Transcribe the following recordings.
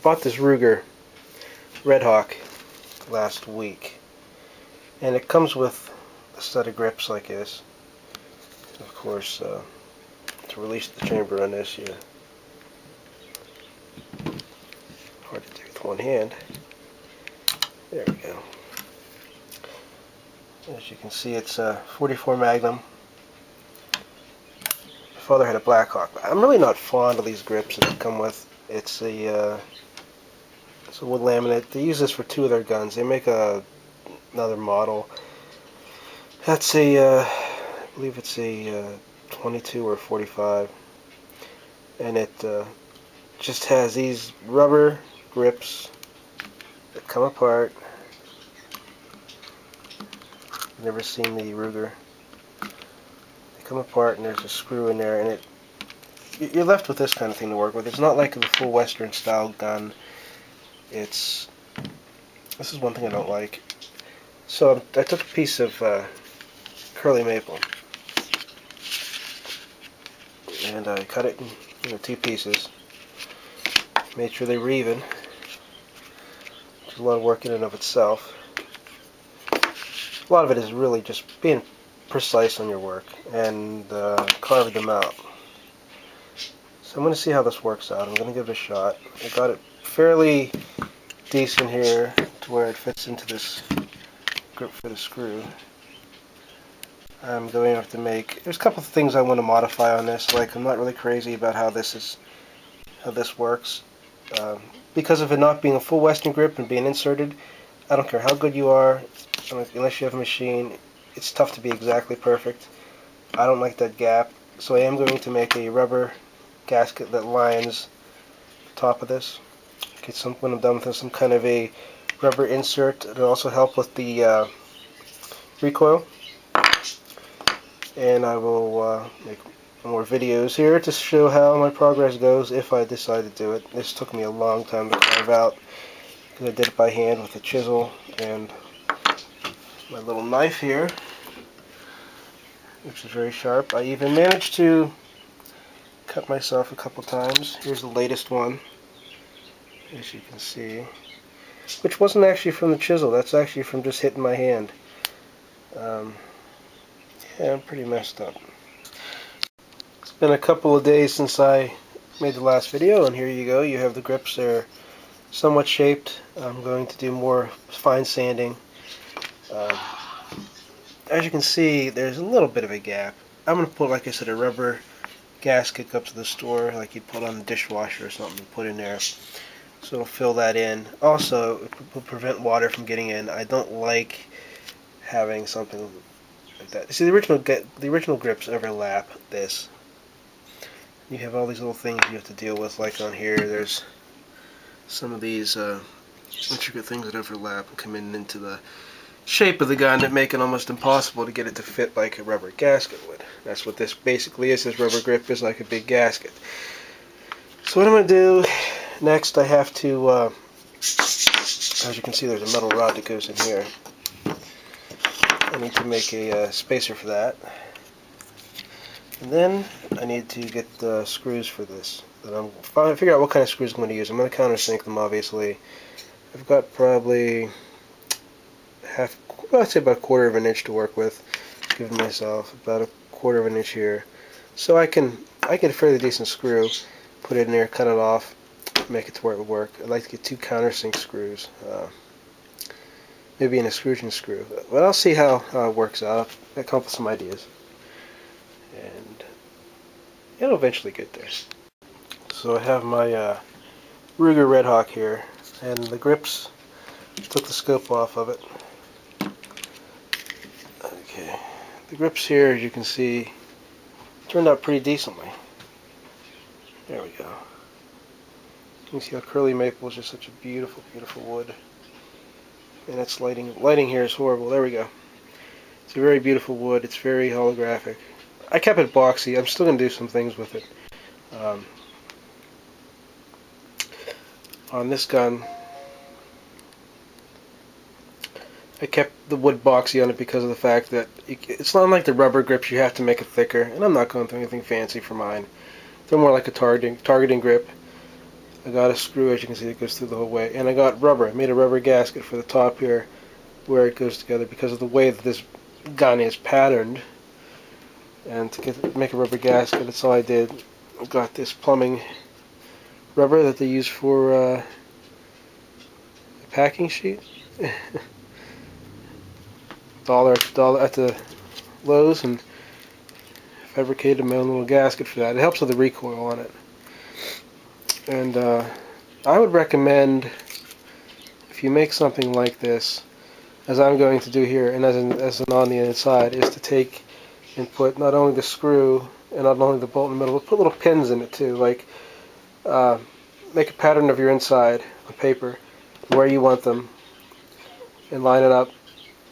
bought this Ruger Redhawk last week, and it comes with a set of grips like this. Of course, to release the chamber on this, hard to do with one hand. There we go. As you can see, it's a 44 Magnum. My father had a Blackhawk. I'm really not fond of these grips that they come with. It's a wood laminate. They use this for two of their guns. They make another model. That's I believe it's a 22 or 45, and it just has these rubber grips that come apart. I've never seen the Ruger. They come apart and there's a screw in there, and you're left with this kind of thing to work with. It's not like the full Western style gun. This is one thing I don't like. So I took a piece of curly maple and I cut it in two pieces. Made sure they were even. There's a lot of work in and of itself. A lot of it is really just being precise on your work and carving them out. So I'm going to see how this works out. I'm going to give it a shot. I got it fairly decent here to where it fits into this grip for the screw. I'm going to have to there's a couple of things I want to modify on this. Like, I'm not really crazy about how this works. Because of it not being a full Western grip and being inserted, I don't care how good you are, unless you have a machine, it's tough to be exactly perfect. I don't like that gap, so I am going to make a rubber gasket that lines the top of this. Get when I'm done with this, some kind of a rubber insert. It'll also help with the recoil. And I will make more videos here to show how my progress goes if I decide to do it. This took me a long time to carve out because I did it by hand with a chisel and my little knife here, which is very sharp. I even managed to cut myself a couple times. Here's the latest one, as you can see, which wasn't actually from the chisel. That's actually from just hitting my hand. Yeah, I'm pretty messed up. It's been a couple of days since I made the last video, and here you go. You have the grips. They're somewhat shaped. I'm going to do more fine sanding. As you can see, there's a little bit of a gap. I'm going to put, like I said, a rubber gasket up to the store, like you'd put on the dishwasher or something, put in there. So it'll fill that in. Also, it will prevent water from getting in. I don't like having something like that. See, the original grips overlap this. You have all these little things you have to deal with, like on here. There's some of these intricate things that overlap and come into the shape of the gun that make it almost impossible to get it to fit like a rubber gasket would. That's what this basically is. This rubber grip is like a big gasket. So what I'm going to do next, I have to, as you can see, there's a metal rod that goes in here. I need to make a spacer for that. And then I need to get the screws for this. I'm trying to figure out what kind of screws I'm going to use. I'm going to countersink them, obviously. I've got probably I'd say about a quarter of an inch to work with. Giving myself about a quarter of an inch here. So I get a fairly decent screw, put it in there, cut it off, make it to where it would work. I'd like to get two countersink screws. Maybe an extrusion screw. But I'll see how it works out. I'll come up with some ideas. And it'll eventually get there. So I have my Ruger Redhawk here, and the grips, took the scope off of it. Okay, the grips here, as you can see, turned out pretty decently. There we go. You can see how curly maple is just such a beautiful, beautiful wood. And its lighting here is horrible. There we go. It's a very beautiful wood. It's very holographic. I kept it boxy. I'm still going to do some things with it. On this gun, I kept the wood boxy on it because of the fact that it's not like the rubber grips. You have to make it thicker, and I'm not going through anything fancy for mine. They're more like a targeting grip. I got a screw, as you can see, that goes through the whole way, and I got rubber. I made a rubber gasket for the top here where it goes together because of the way that this gun is patterned. And to make a rubber gasket, that's all I did. I got this plumbing rubber that they use for a packing sheet. dollar at the Lowe's, and fabricated my own little gasket for that. It helps with the recoil on it. And I would recommend, if you make something like this, as I'm going to do here, and as an on the inside, is to take and put not only the screw and not only the bolt in the middle, but put little pins in it too. Like make a pattern of your inside on paper, where you want them, and line it up.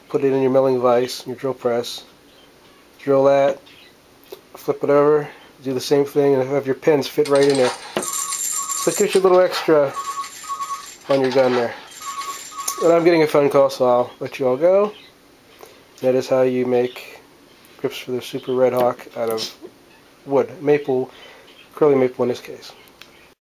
Put it in your milling vise, your drill press. Drill that, flip it over, do the same thing, and have your pins fit right in there. So it gives you a little extra on your gun there. And I'm getting a phone call, so I'll let you all go. That is how you make grips for the Super Redhawk out of wood, maple, curly maple in this case.